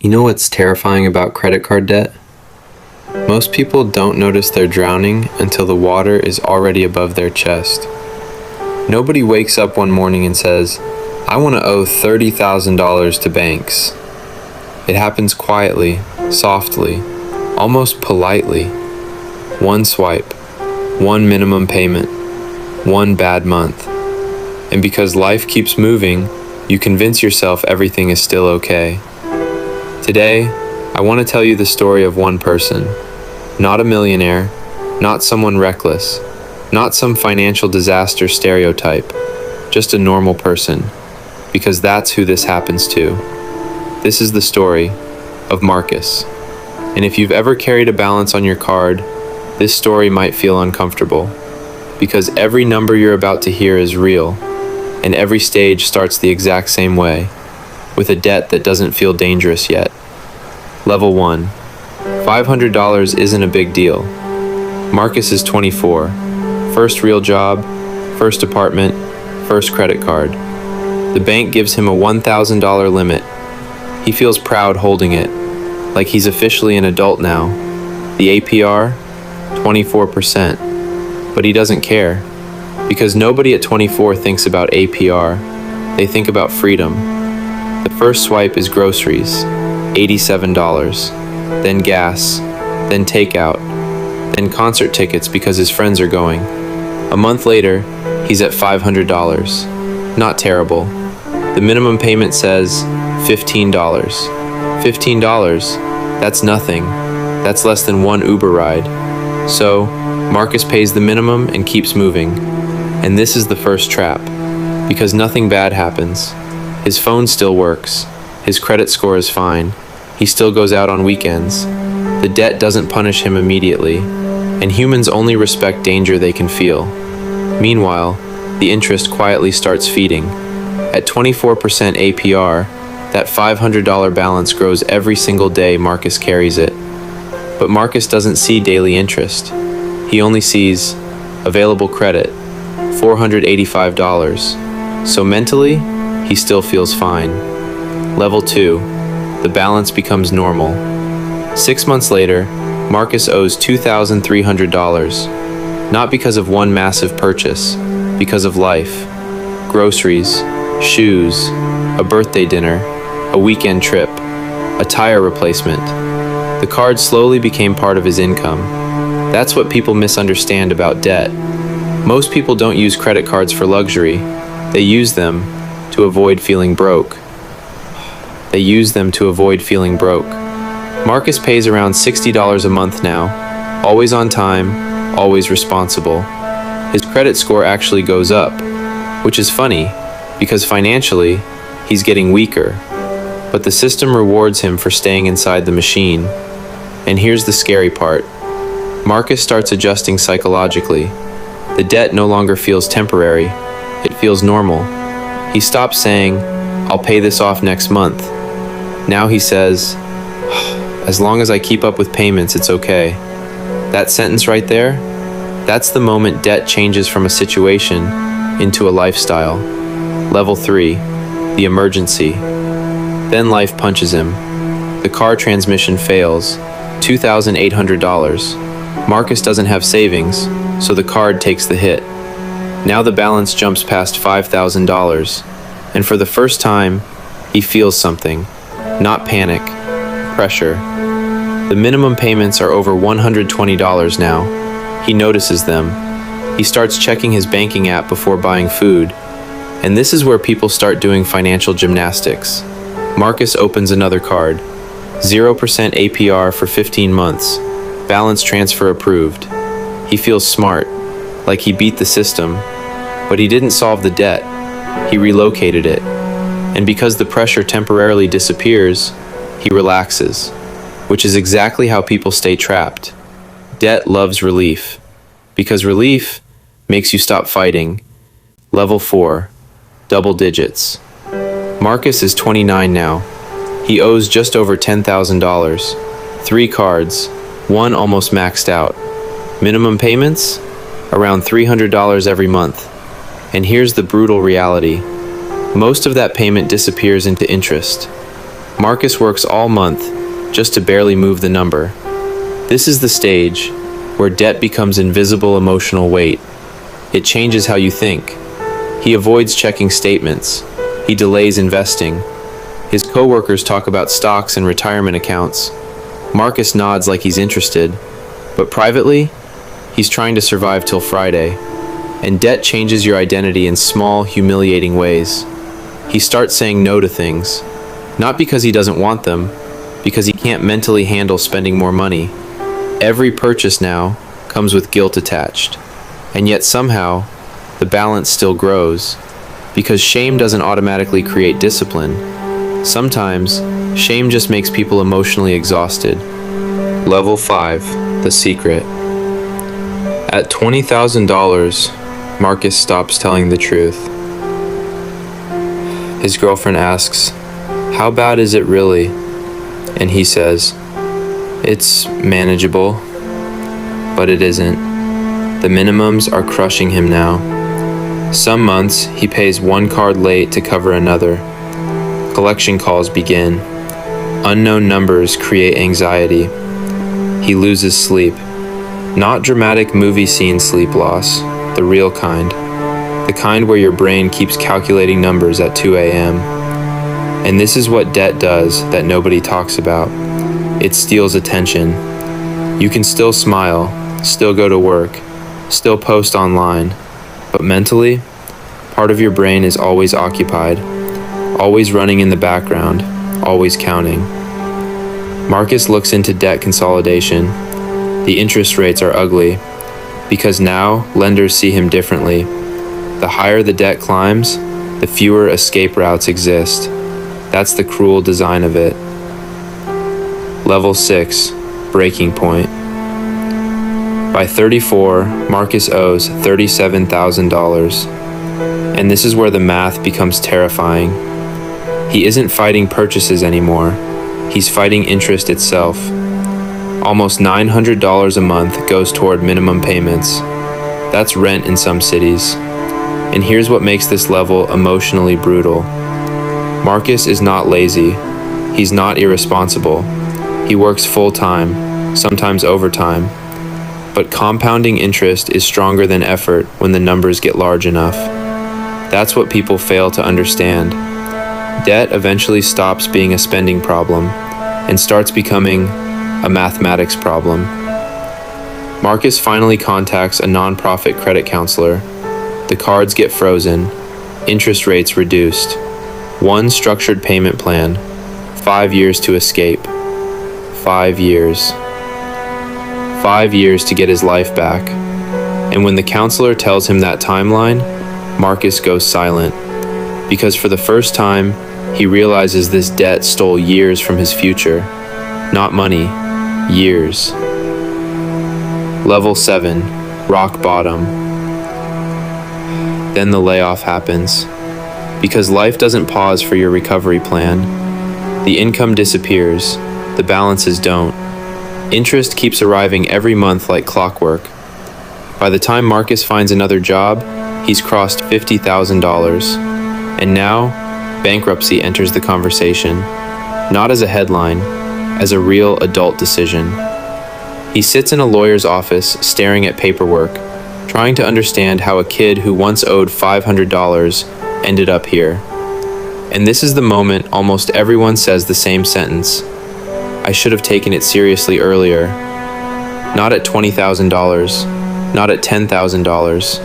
You know what's terrifying about credit card debt? Most people don't notice they're drowning until the water is already above their chest. Nobody wakes up one morning and says, "I want to owe $30,000 to banks." It happens quietly, softly, almost politely. One swipe, one minimum payment, one bad month. And because life keeps moving, you convince yourself everything is still okay. Today, I want to tell you the story of one person. Not a millionaire, not someone reckless, not some financial disaster stereotype, just a normal person, because that's who this happens to. This is the story of Marcus. And if you've ever carried a balance on your card, this story might feel uncomfortable, because every number you're about to hear is real, and every stage starts the exact same way, with a debt that doesn't feel dangerous yet. Level 1. $500 isn't a big deal. Marcus is 24. First real job, first apartment, first credit card. The bank gives him a $1,000 limit. He feels proud holding it, like he's officially an adult now. The APR? 24%. But he doesn't care, because nobody at 24 thinks about APR. They think about freedom. The first swipe is groceries, $87, then gas, then takeout, then concert tickets because his friends are going. A month later, he's at $500. Not terrible. The minimum payment says $15. $15, that's nothing. That's less than one Uber ride. So, Marcus pays the minimum and keeps moving. And this is the first trap, because nothing bad happens. His phone still works. His credit score is fine. He still goes out on weekends. The debt doesn't punish him immediately, and humans only respect danger they can feel. Meanwhile, the interest quietly starts feeding. At 24% APR, that $500 balance grows every single day Marcus carries it. But Marcus doesn't see daily interest. He only sees available credit, $485. So mentally, he still feels fine. Level 2. The balance becomes normal. 6 months later, Marcus owes $2,300. Not because of one massive purchase, because of life. Groceries, shoes, a birthday dinner, a weekend trip, a tire replacement. The card slowly became part of his income. That's what people misunderstand about debt. Most people don't use credit cards for luxury. They use them to avoid feeling broke. Marcus pays around $60 a month now, always on time, always responsible. His credit score actually goes up, which is funny, because financially, he's getting weaker. But the system rewards him for staying inside the machine. And here's the scary part. Marcus starts adjusting psychologically. The debt no longer feels temporary. It feels normal. He stops saying, "I'll pay this off next month." Now he says, "As long as I keep up with payments, it's okay." That sentence right there, that's the moment debt changes from a situation into a lifestyle. Level 3, the emergency. Then life punches him. The car transmission fails, $2,800. Marcus doesn't have savings, so the card takes the hit. Now the balance jumps past $5,000, and for the first time, he feels something. Not panic, pressure. The minimum payments are over $120 now. He notices them. He starts checking his banking app before buying food. And this is where people start doing financial gymnastics. Marcus opens another card. 0% APR for 15 months. Balance transfer approved. He feels smart, like he beat the system. But he didn't solve the debt. He relocated it. And because the pressure temporarily disappears, he relaxes, which is exactly how people stay trapped. Debt loves relief, because relief makes you stop fighting. Level 4, double digits. Marcus is 29 now. He owes just over $10,000. 3 cards, one almost maxed out. Minimum payments? Around $300 every month. And here's the brutal reality. Most of that payment disappears into interest. Marcus works all month just to barely move the number. This is the stage where debt becomes invisible emotional weight. It changes how you think. He avoids checking statements. He delays investing. His coworkers talk about stocks and retirement accounts. Marcus nods like he's interested, but privately, he's trying to survive till Friday. And debt changes your identity in small, humiliating ways. He starts saying no to things, not because he doesn't want them, because he can't mentally handle spending more money. Every purchase now comes with guilt attached, and yet somehow the balance still grows, because shame doesn't automatically create discipline. Sometimes shame just makes people emotionally exhausted. Level 5, The Secret. At $20,000, Marcus stops telling the truth. His girlfriend asks, "How bad is it really?" And he says, "It's manageable." But it isn't. The minimums are crushing him now. Some months, he pays one card late to cover another. Collection calls begin. Unknown numbers create anxiety. He loses sleep. Not dramatic movie scene sleep loss, the real kind. The kind where your brain keeps calculating numbers at 2 a.m. And this is what debt does that nobody talks about. It steals attention. You can still smile, still go to work, still post online, but mentally, part of your brain is always occupied, always running in the background, always counting. Marcus looks into debt consolidation. The interest rates are ugly, because now lenders see him differently. The higher the debt climbs, the fewer escape routes exist. That's the cruel design of it. Level 6, Breaking Point. By 34, Marcus owes $37,000. And this is where the math becomes terrifying. He isn't fighting purchases anymore. He's fighting interest itself. Almost $900 a month goes toward minimum payments. That's rent in some cities. And here's what makes this level emotionally brutal. Marcus is not lazy. He's not irresponsible. He works full-time, sometimes overtime. But compounding interest is stronger than effort when the numbers get large enough. That's what people fail to understand. Debt eventually stops being a spending problem and starts becoming a mathematics problem. Marcus finally contacts a nonprofit credit counselor. The cards get frozen, interest rates reduced. One structured payment plan, 5 years to escape. 5 years. 5 years to get his life back. And when the counselor tells him that timeline, Marcus goes silent. Because for the first time, he realizes this debt stole years from his future. Not money, years. Level 7, Rock Bottom. Then the layoff happens. Because life doesn't pause for your recovery plan. The income disappears, the balances don't. Interest keeps arriving every month like clockwork. By the time Marcus finds another job, he's crossed $50,000. And now, bankruptcy enters the conversation. Not as a headline, as a real adult decision. He sits in a lawyer's office staring at paperwork, trying to understand how a kid who once owed $500 ended up here. And this is the moment almost everyone says the same sentence. I should have taken it seriously earlier. Not at $20,000, not at $10,000,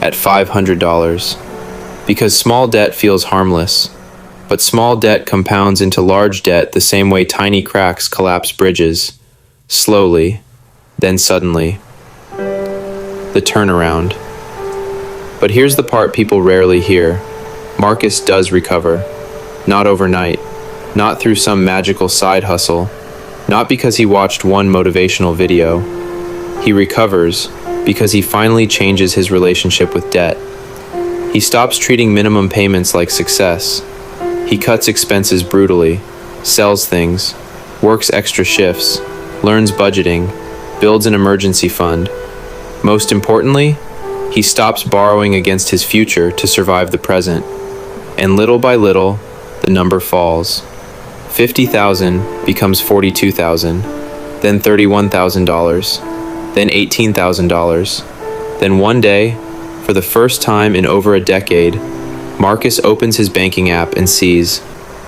at $500. Because small debt feels harmless, but small debt compounds into large debt the same way tiny cracks collapse bridges, slowly, then suddenly. The turnaround. But here's the part people rarely hear. Marcus does recover. Not overnight. Not through some magical side hustle. Not because he watched one motivational video. He recovers because he finally changes his relationship with debt. He stops treating minimum payments like success. He cuts expenses brutally, sells things, works extra shifts, learns budgeting, builds an emergency fund. Most importantly, he stops borrowing against his future to survive the present. And little by little, the number falls. $50,000 becomes $42,000, then $31,000, then $18,000. Then one day, for the first time in over a decade, Marcus opens his banking app and sees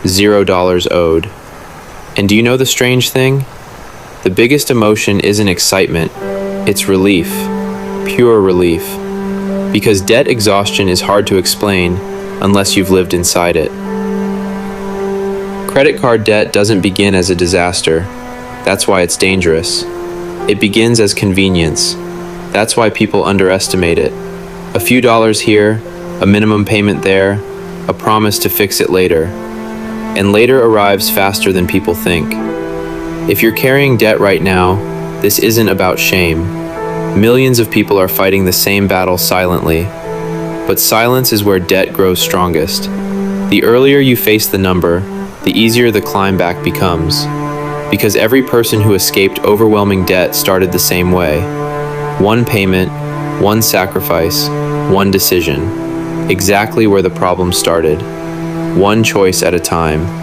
$0 owed. And do you know the strange thing? The biggest emotion isn't excitement, it's relief, pure relief. Because debt exhaustion is hard to explain unless you've lived inside it. Credit card debt doesn't begin as a disaster. That's why it's dangerous. It begins as convenience. That's why people underestimate it. A few dollars here, a minimum payment there, a promise to fix it later. And later arrives faster than people think. If you're carrying debt right now, this isn't about shame. Millions of people are fighting the same battle silently. But silence is where debt grows strongest. The earlier you face the number, the easier the climb back becomes. Because every person who escaped overwhelming debt started the same way. One payment, one sacrifice, one decision. Exactly where the problem started. One choice at a time.